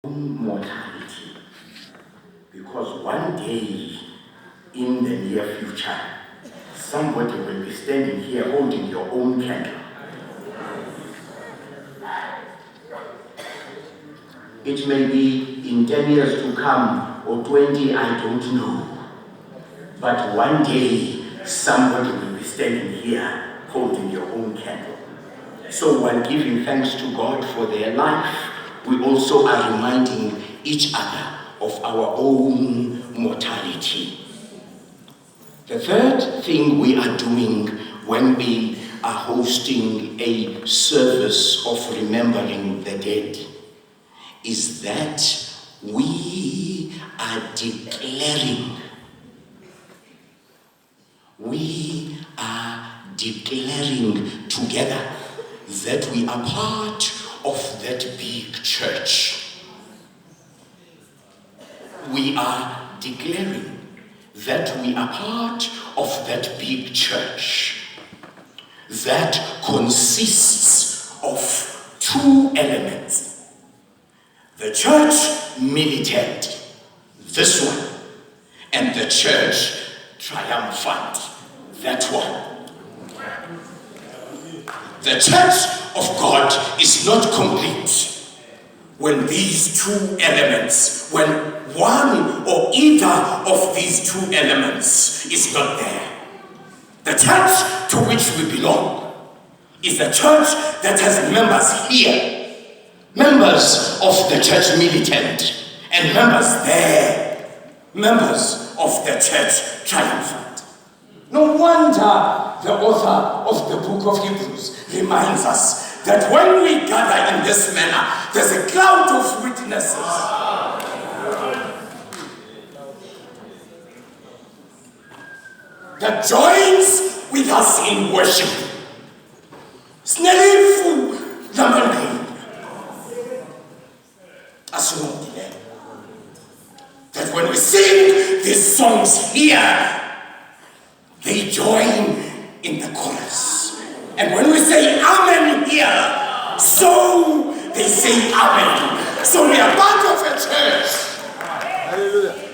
mortality. Because one day in the near future, somebody will be standing here holding your own candle. It may be in 10 years to come or 20, I don't know. But one day, somebody will be standing here holding your own candle. So while giving thanks to God for their life, we also are reminding each other of our own mortality. The third thing we are doing when we are hosting a service of remembering the dead is that we are declaring together that we are part of that big church. We are declaring that we are part of that big church that consists of two elements. The church militant, this one, and the church triumphant, that one. The church of God is not complete when these two elements, when one or either of these two elements is not there. The church to which we belong is a church that has members here, members of the church militant, and members there, members of the church triumphant. No wonder the author of the book of Hebrews reminds us that when we gather in this manner, there's a cloud of witnesses. That joins with us in worship. Snelifu Lamangi. Asunodile. That when we sing these songs here, they join in the chorus. And when we say amen here, so they say amen. So we are part of a church. Hallelujah.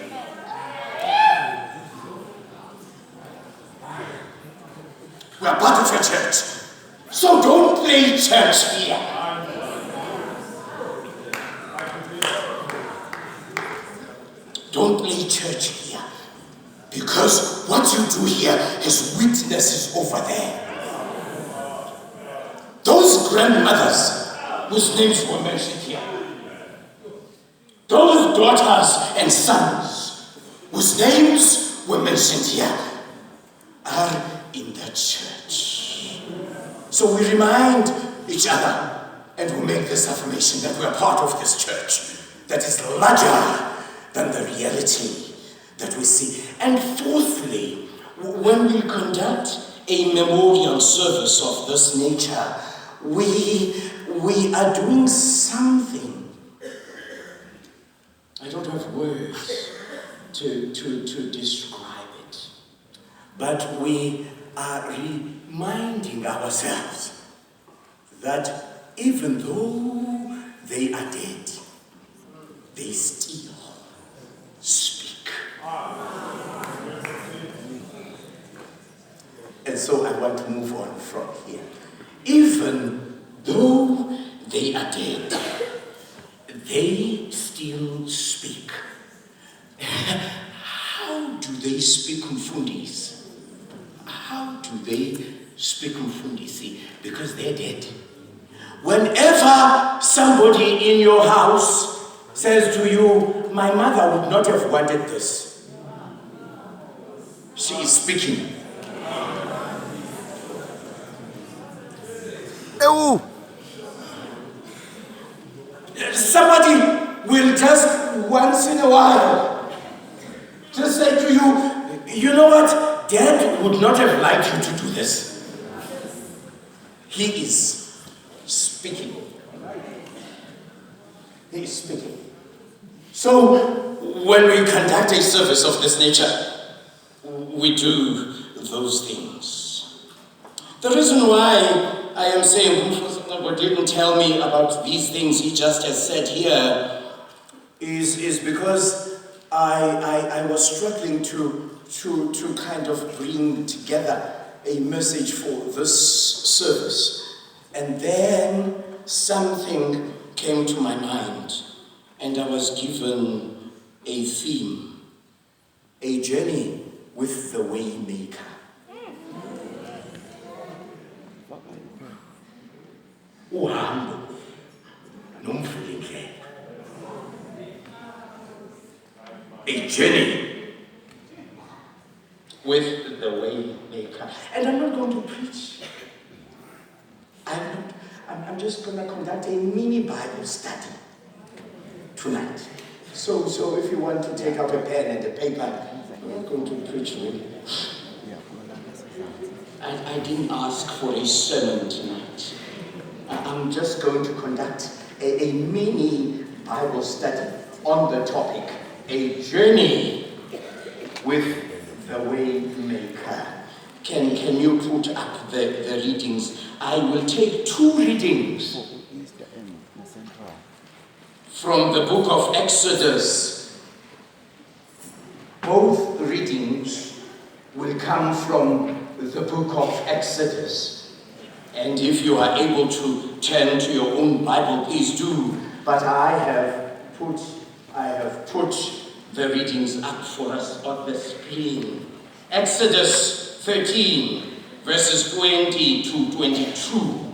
We are part of a church. So don't play church here. Don't play church here. Because what you do here has witnesses over there. Those grandmothers whose names were mentioned here, those daughters and sons whose names were mentioned here, are in the church. So we remind each other and we make this affirmation that we are part of this church that is larger than the reality that we see. And fourthly, when we conduct a memorial service of this nature, we are doing something. I don't have words to describe it, but we are reminding ourselves that even though they are dead, they still speak. And so I want to move on from here. Even though they are dead, they still speak. How do they speak Mfundisi? How do they speak Mfundisi? Because they're dead. Whenever somebody in your house says to you, my mother would not have wanted this, she is speaking. Somebody will just once in a while just say to you, you know what, Dad would not have liked you to do this. He is speaking. He is speaking. So when we conduct a service of this nature, we do those things. The reason why I am saying God didn't tell me about these things he just has said here is because I was struggling to kind of bring together a message for this service. And then something came to my mind, and I was given a theme, a journey with the Waymaker. Uhambo nomvulindlela. A journey with the Waymaker. And I'm not going to preach. I'm just going to conduct a mini Bible study tonight. So if you want to take out a pen and a paper, I'm not going to preach really. I didn't ask for a sermon tonight. I'm just going to conduct a mini Bible study on the topic, a journey with the Waymaker. Can you put up the readings? I will take 2 readings from the book of Exodus. Both readings will come from the book of Exodus. And if you are able to turn to your own Bible, please do. But I have put the readings up for us on the screen. Exodus 13, verses 20 to 22,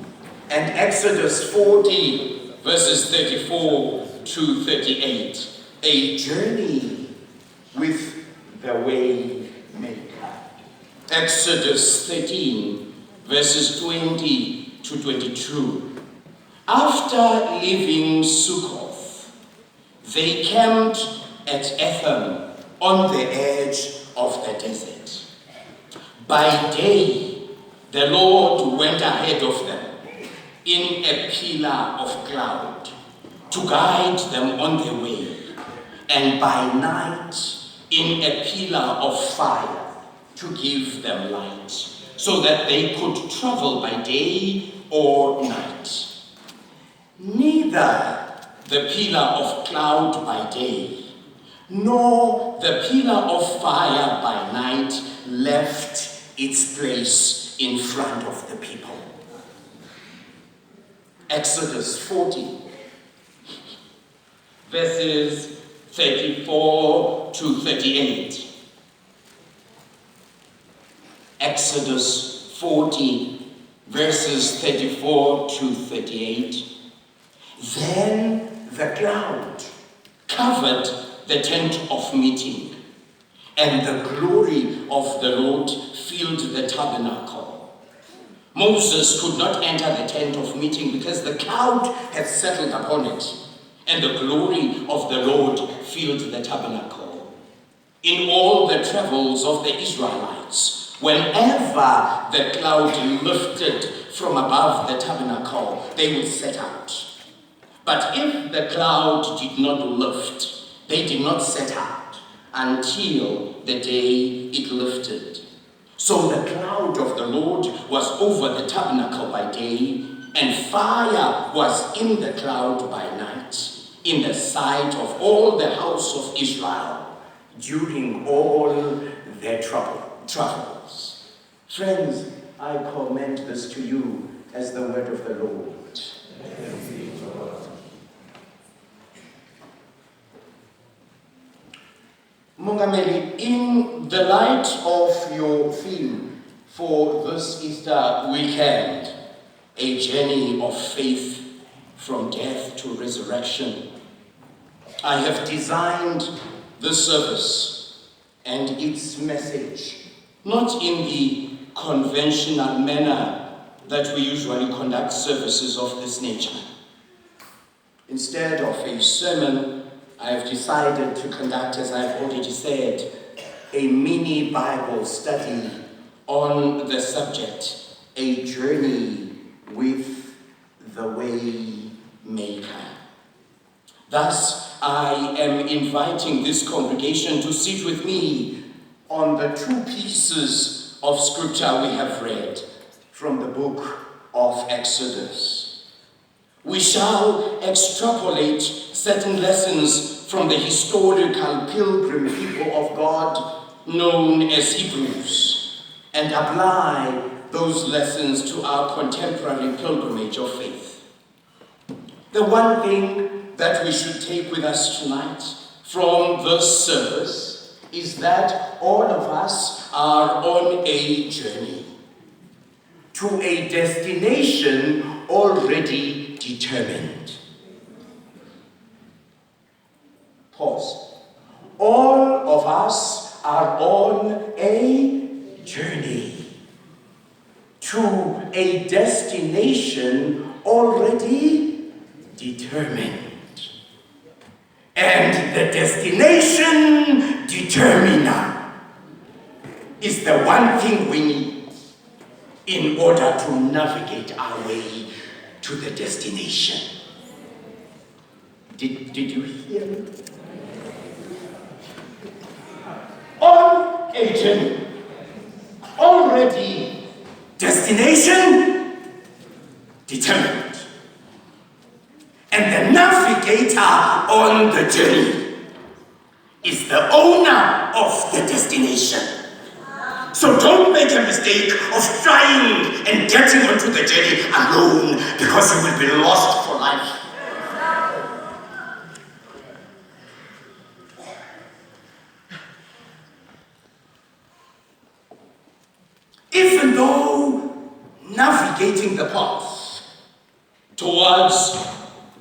and Exodus 40, verses 34 to 38. A journey with the Waymaker. Exodus 13, verses 20 to 22. After leaving Sukkoth, they camped at Etham on the edge of the desert. By day, the Lord went ahead of them in a pillar of cloud to guide them on their way, and by night in a pillar of fire to give them light, so that they could travel by day or night. Neither the pillar of cloud by day, nor the pillar of fire by night left its place in front of the people. Exodus 40, verses 34 to 38. Exodus 40, verses 34 to 38. Then the cloud covered the tent of meeting, and the glory of the Lord filled the tabernacle. Moses could not enter the tent of meeting because the cloud had settled upon it, and the glory of the Lord filled the tabernacle. In all the travels of the Israelites, whenever the cloud lifted from above the tabernacle, they would set out. But if the cloud did not lift, they did not set out until the day it lifted. So the cloud of the Lord was over the tabernacle by day, and fire was in the cloud by night, in the sight of all the house of Israel, during all their travels. Friends, I commend this to you as the word of the Lord. Mongameli, in the light of your theme for this Easter weekend, a journey of faith from death to resurrection, I have designed this service and its message not in the conventional manner that we usually conduct services of this nature. Instead of a sermon, I have decided to conduct, as I've already said, a mini Bible study on the subject, a journey with the Waymaker. Thus, I am inviting this congregation to sit with me on the 2 pieces of scripture we have read from the book of Exodus. We shall extrapolate certain lessons from the historical pilgrim people of God known as Hebrews and apply those lessons to our contemporary pilgrimage of faith. The one thing that we should take with us tonight from this service is that all of us are on a journey to a destination already determined. Pause. All of us are on a journey to a destination already determined. And the destination determiner is the one thing we need in order to navigate our way to the destination. Did you hear me? On a journey, already destination determined. And the navigator on the journey is the owner of the destination. So don't make a mistake of trying and getting onto the journey alone, because you will be lost for life. Even though navigating the path towards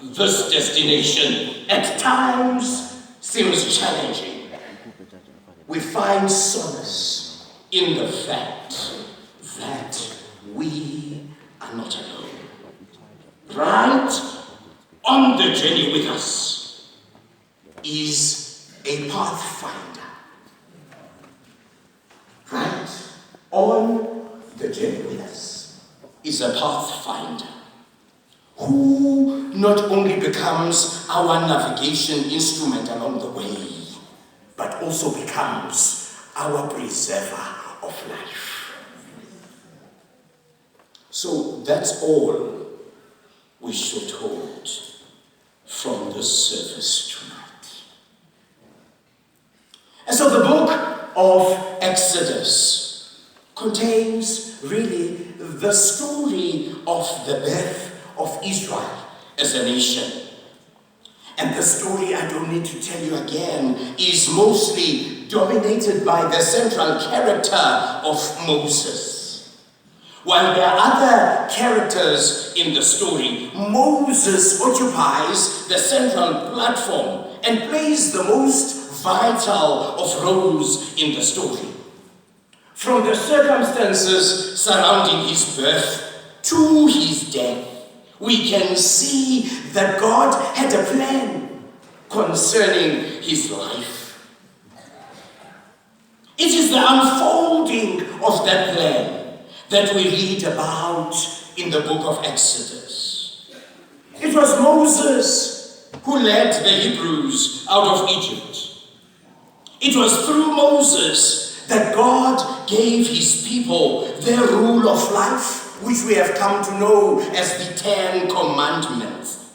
this destination at times seems challenging, we find solace in the fact that we are not alone. Right on the journey with us is a pathfinder. Right on the journey with us is a pathfinder who not only becomes our navigation instrument along the way, but also becomes our preserver of life. So that's all we should hold from this service tonight. And so the book of Exodus contains really the story of the birth of Israel as a nation. And the story, I don't need to tell you again, is mostly dominated by the central character of Moses. While there are other characters in the story, Moses occupies the central platform and plays the most vital of roles in the story. From the circumstances surrounding his birth to his death, we can see that God had a plan concerning his life. It is the unfolding of that plan that we read about in the book of Exodus. It was Moses who led the Hebrews out of Egypt. It was through Moses that God gave his people their rule of life, which we have come to know as the 10 Commandments.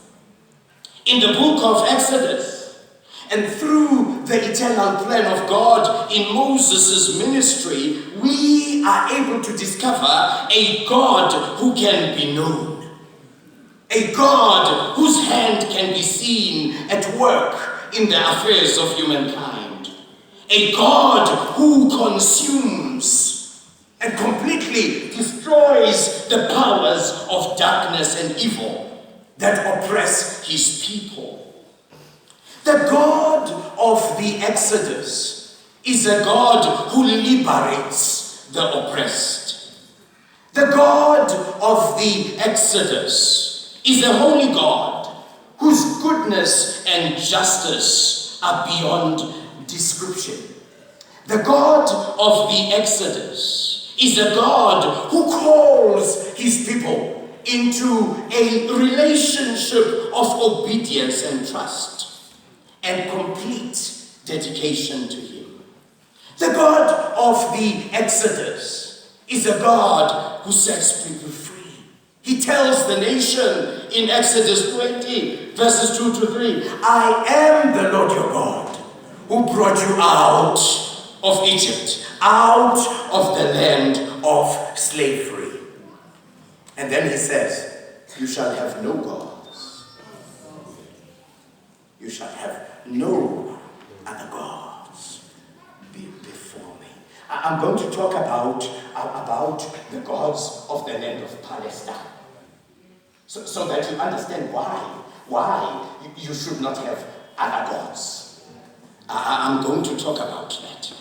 In the book of Exodus, and through the eternal plan of God in Moses' ministry, we are able to discover a God who can be known, a God whose hand can be seen at work in the affairs of humankind, a God who consumes and completely destroys the powers of darkness and evil that oppress his people. The God of the Exodus is a God who liberates the oppressed. The God of the Exodus is a holy God whose goodness and justice are beyond description. The God of the Exodus is a God who calls his people into a relationship of obedience and trust and complete dedication to him. The God of the Exodus is a God who sets people free. He tells the nation in Exodus 20, verses 2 to 3, I am the Lord your brought you out of Egypt, out of the land of slavery. And then he says, you shall have no gods. You shall have no other gods before me. I'm going to talk about the gods of the land of Palestine. So that you understand why you should not have other gods. I'm going to talk about that.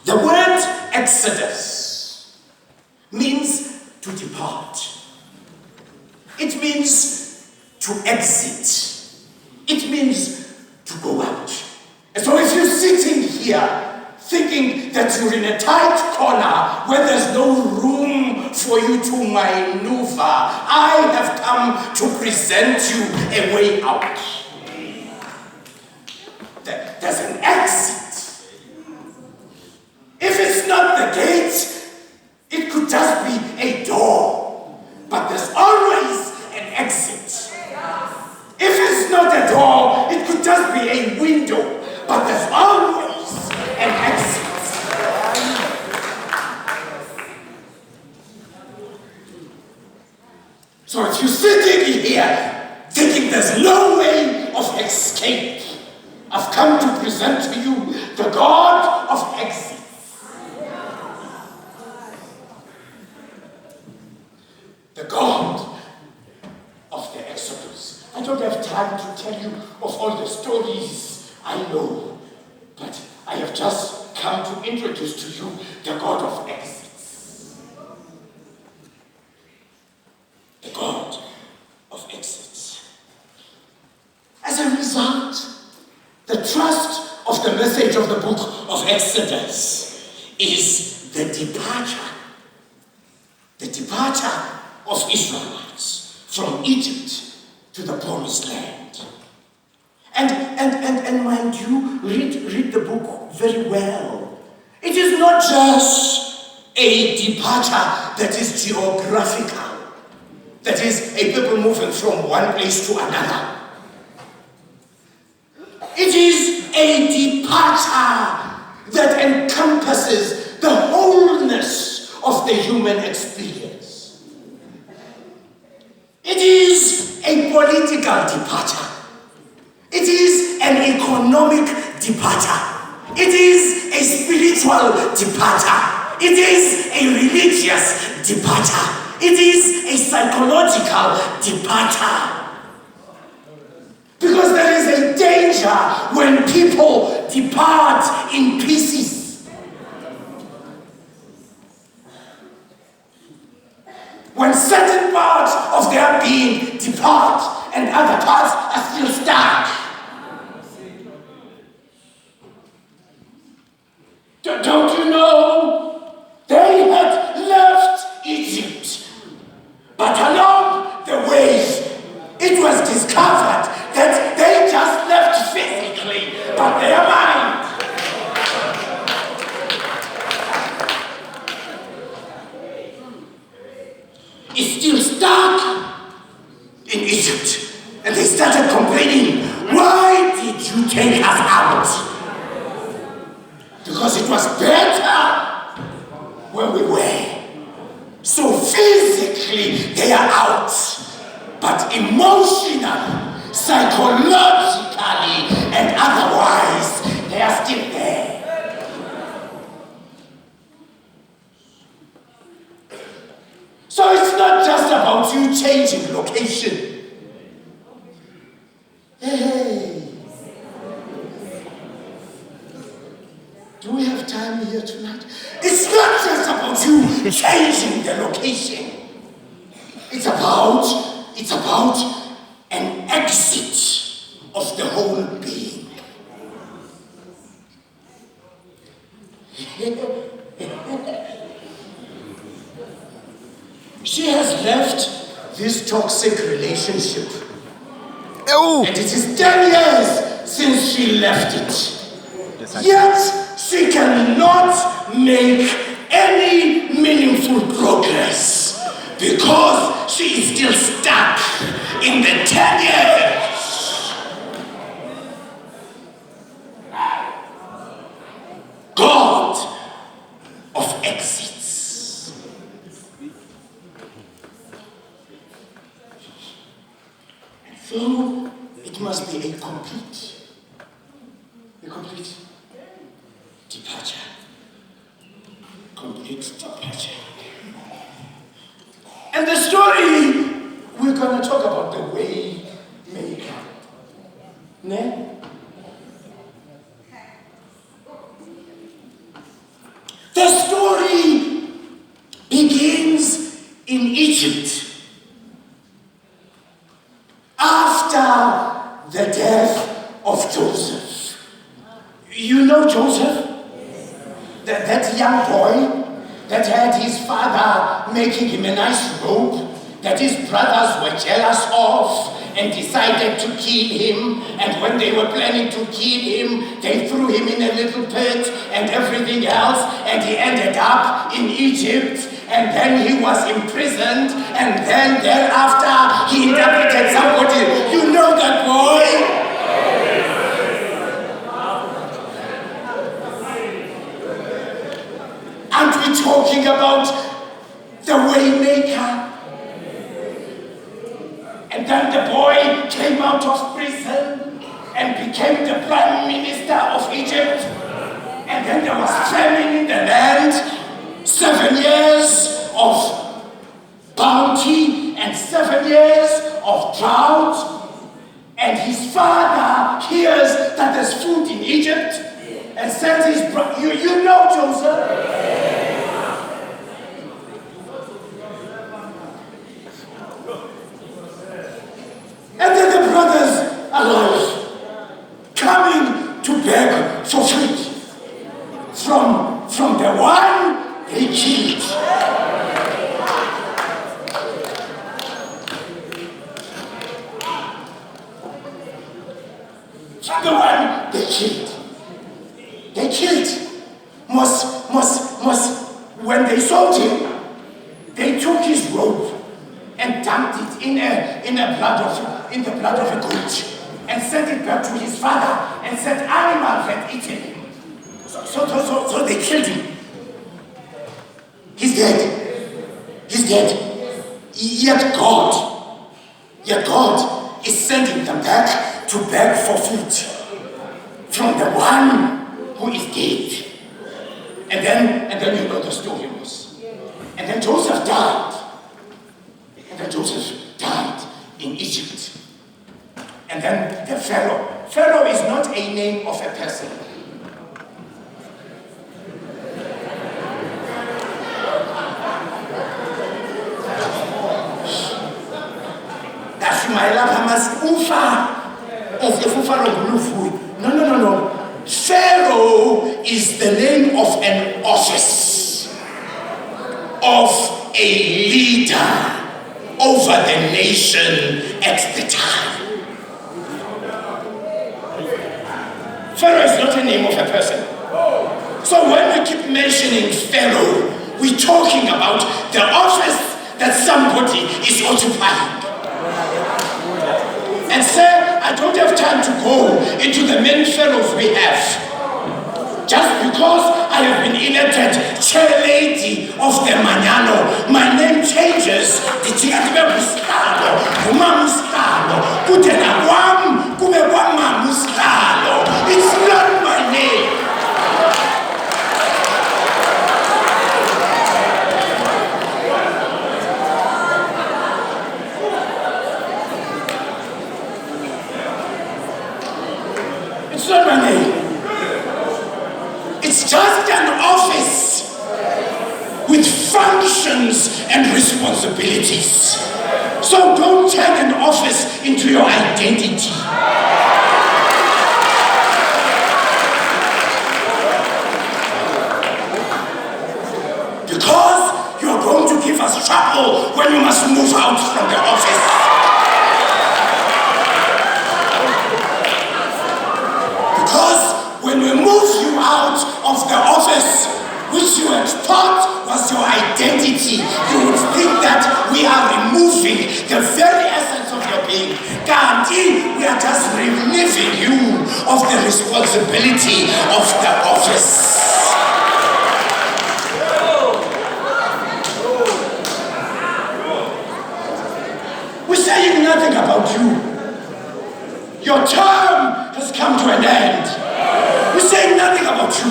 The word Exodus means to depart. It means to exit. It means to go out. And so if you're sitting here thinking that you're in a tight corner where there's no room for you to maneuver, I have come to present you a way out. There's an exit. If it's not the gate, it could just be a door. But there's always an exit. If it's not a door, it could just be a window. But there's always an exit. So if you're sitting here thinking there's no way of escape, I've come to present to you the God of exit. The God of the Exodus. I don't have time to tell you of all the stories I know, but I have just come to introduce to you the God of exits. The God of exits. As a result, the trust of the message of the book of Exodus is the departure of Israelites from Egypt to the promised land. And mind you, read the book very well. It is not just a departure that is geographical, that is a people moving from one place to another. It is a departure that encompasses the wholeness of the human experience. It is a political departure. It is an economic departure. It is a spiritual departure. It is a religious departure. It is a psychological departure. Because there is a danger when people depart in pieces. When certain parts of their being depart and other parts are still stuck. Don't you know? They had left Egypt. But along the way, it was discovered that they just left physically, but their mind. Is still stuck in Egypt. And they started complaining, why did you take us out? Because it was better where we were. So physically they are out, but emotionally, psychologically, and otherwise, they are still there. So it's not just about you changing location. Hey. Do we have time here tonight? It's not just about you changing the location. It's about an exit of the whole being. She has left this toxic relationship. And it is 10 years since she left it. Yet she cannot make any meaningful progress because she is still stuck in the 10 years. story, we're going to talk about the way maker. Ne? The story begins in Egypt after the death of Joseph. You know Joseph? That young boy that had his father making him a nice robe that his brothers were jealous of and decided to kill him. And when they were planning to kill him, they threw him in a little pit and everything else, and he ended up in Egypt. And then he was imprisoned, and then thereafter he interpreted somebody. You know that boy? Aren't we talking about the Waymaker? And then the boy came out of prison and became the Prime Minister of Egypt. And then there was famine in the land, 7 years of bounty and 7 years of drought. And his father hears that there's food in Egypt and sends his brother. You know Joseph? And then the brothers arrive, coming to beg for food from the one they killed. From the one they killed. They killed. When they sold him, they took his robe and dumped it in the blood of a goat and sent it back to his father and said animals had eaten him. So they killed him. He's dead. He's dead. Yet God is sending them back to beg for food from the one who is dead. And then you know the story was. And then Joseph died. And then Joseph died in Egypt. And then the Pharaoh. Pharaoh is not a name of a person. That's my love, Hamas Ufa. As if Ufa No. Pharaoh is the name of an office, of a leader over the nation at the time. Pharaoh is not a name of a person. So when we keep mentioning Pharaoh, we're talking about the office that somebody is occupying. And sir, I don't have time to go into the many pharaohs we have. Just because I have been elected chair lady of the Manyano, my name changes. It's not my name. It's not my name. It's just an office with functions and responsibilities. So don't turn an office into your identity. Because you're going to give us trouble when you must move out from the office. When we move you out of the office, which you had thought was your identity, you would think that we are removing the very essence of your being. Gandhi, we are just relieving you of the responsibility of the office. We're saying nothing about you. Your term has come to an end. We're saying nothing about you.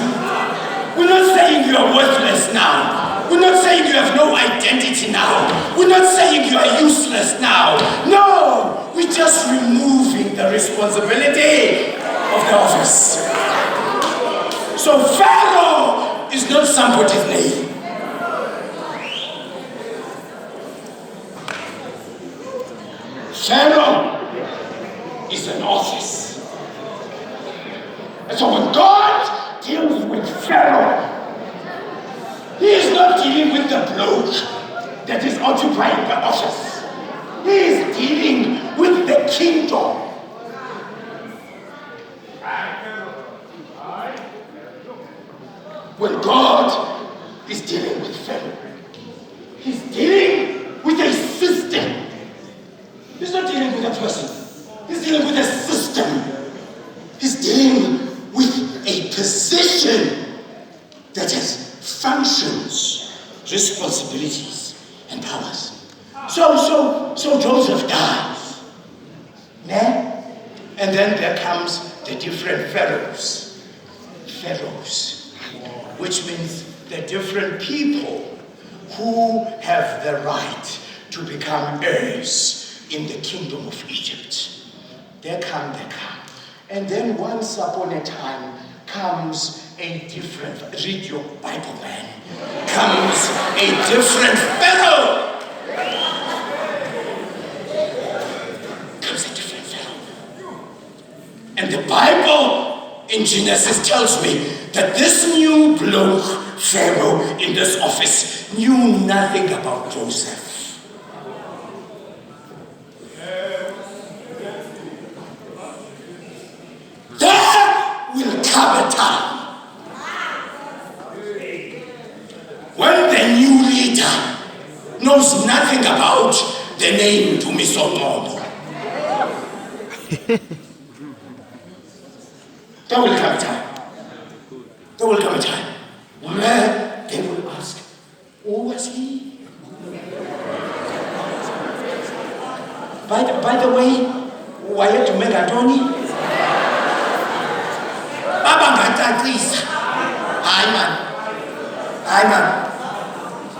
We're not saying you're worthless now. We're not saying you have no identity now. We're not saying you are useless now. No, we're just removing the responsibility of the office. So Pharaoh is not somebody's name. Pharaoh is an office. And so when God deals with Pharaoh, he is not dealing with the bloke that is occupying the office. He is dealing with the kingdom. When God is dealing with Pharaoh, he's dealing with a system. He's not dealing with a person. He's dealing with a system. He's dealing with a position that has functions, responsibilities, and powers. So Joseph dies. Yeah? And then there comes the different pharaohs. Which means the different people who have the right to become heirs in the kingdom of Egypt. They come. And then once upon a time comes a different, read your Bible man, comes a different Pharaoh. And the Bible in Genesis tells me that this new bloke, Pharaoh, in this office, knew nothing about Joseph. There will come a time when the new leader knows nothing about the name Dumisonono. There will come a time. There will come a time where they will ask, who was he? By the way, why you make a Tony? Baba Gata, please. Hi man.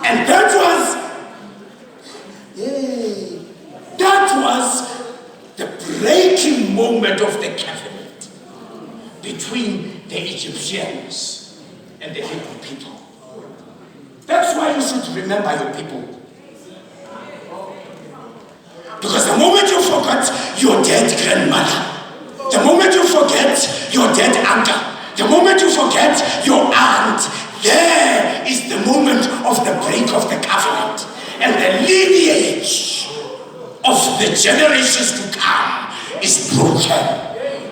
And that was the breaking moment of the covenant between the Egyptians and the Hebrew people. That's why you should remember your people. Because the moment you forget your dead grandmother, the moment you forget your dead uncle, the moment you forget your aunt, there is the moment of the break of the covenant. And the lineage of the generations to come is broken.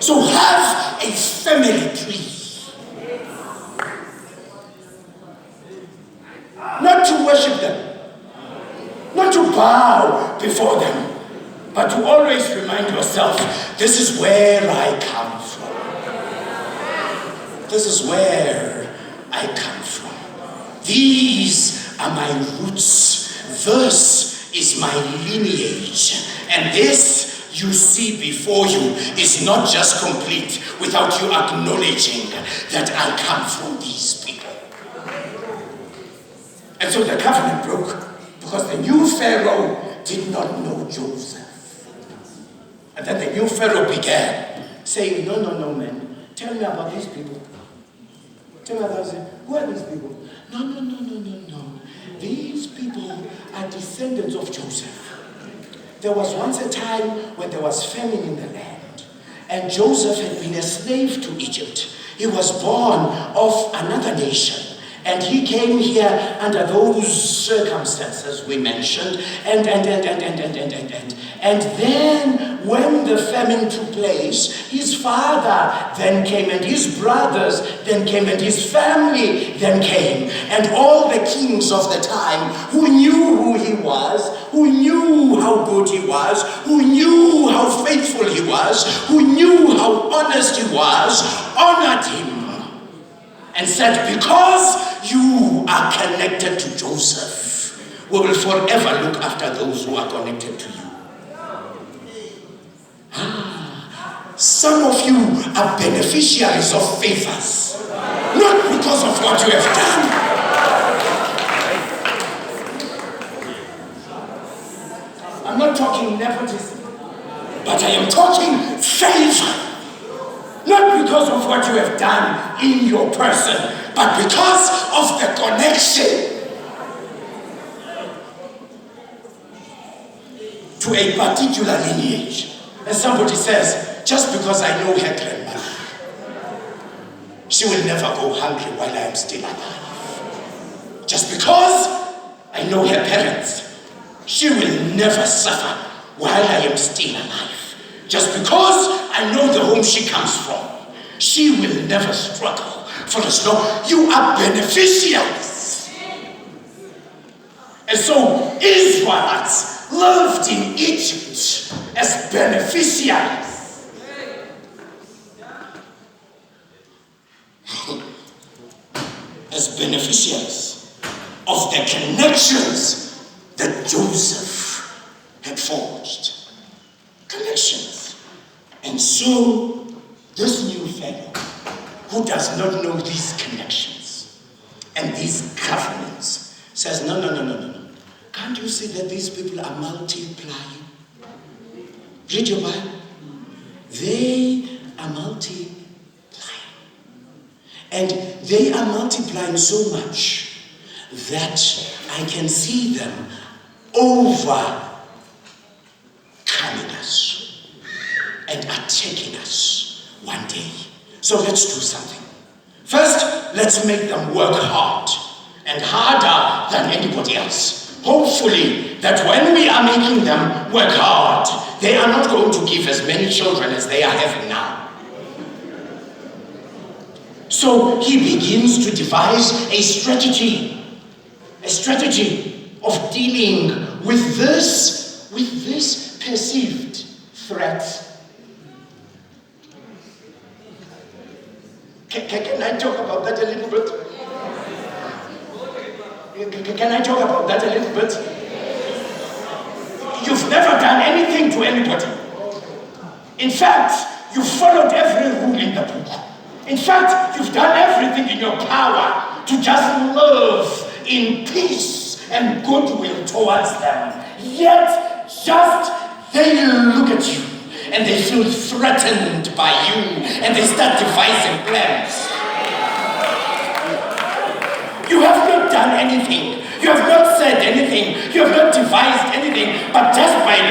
So have a family tree. Not to worship them, not to bow before them, but to always remind yourself, this is where I come from. This is where I come from. These are my roots. This is my lineage. And this you see before you is not just complete without you acknowledging that I come from these people. And so the covenant broke because the new Pharaoh did not know Joseph. And then the new Pharaoh began saying, no, man. Tell me about these people. Tell me about them. Who are these people? No. These people are descendants of Joseph. There was once a time when there was famine in the land. And Joseph had been a slave to Egypt. He was born of another nation. And he came here under those circumstances we mentioned. And then when the famine took place, his father then came, and his brothers then came, and his family then came. And all the kings of the time who knew who he was, who knew how good he was, who knew how faithful he was, who knew how honest he was, honored him and said, because you are connected to Joseph, we will forever look after those who are connected to you. Some of you are beneficiaries of favors, not because of what you have done, not talking nepotism, but I am talking favor. Not because of what you have done in your person, but because of the connection to a particular lineage. And somebody says, just because I know her grandmother, she will never go hungry while I am still alive. Just because I know her parents, she will never suffer while I am still alive. Just because I know the home she comes from, she will never struggle for as long. You are beneficiaries. And so Israelites lived in Egypt as beneficiaries. As beneficiaries of the connections that Joseph had forged. Connections. And so this new fellow who does not know these connections and these covenants says, no. Can't you see that these people are multiplying? Read your Bible. They are multiplying. And they are multiplying so much that I can see them overcoming us and attacking us one day. So let's do something. First, let's make them work hard and harder than anybody else. Hopefully that when we are making them work hard, they are not going to give as many children as they are having now. So he begins to devise a strategy of dealing with this perceived threat. Can I talk about that a little bit? Can I talk about that a little bit? You've never done anything to anybody. In fact, you followed every rule in the book. In fact, you've done everything in your power to just live in peace and goodwill towards them. Yet, they look at you and they feel threatened by you and they start devising plans. You have not done anything. You have not said anything. You have not devised anything, but just by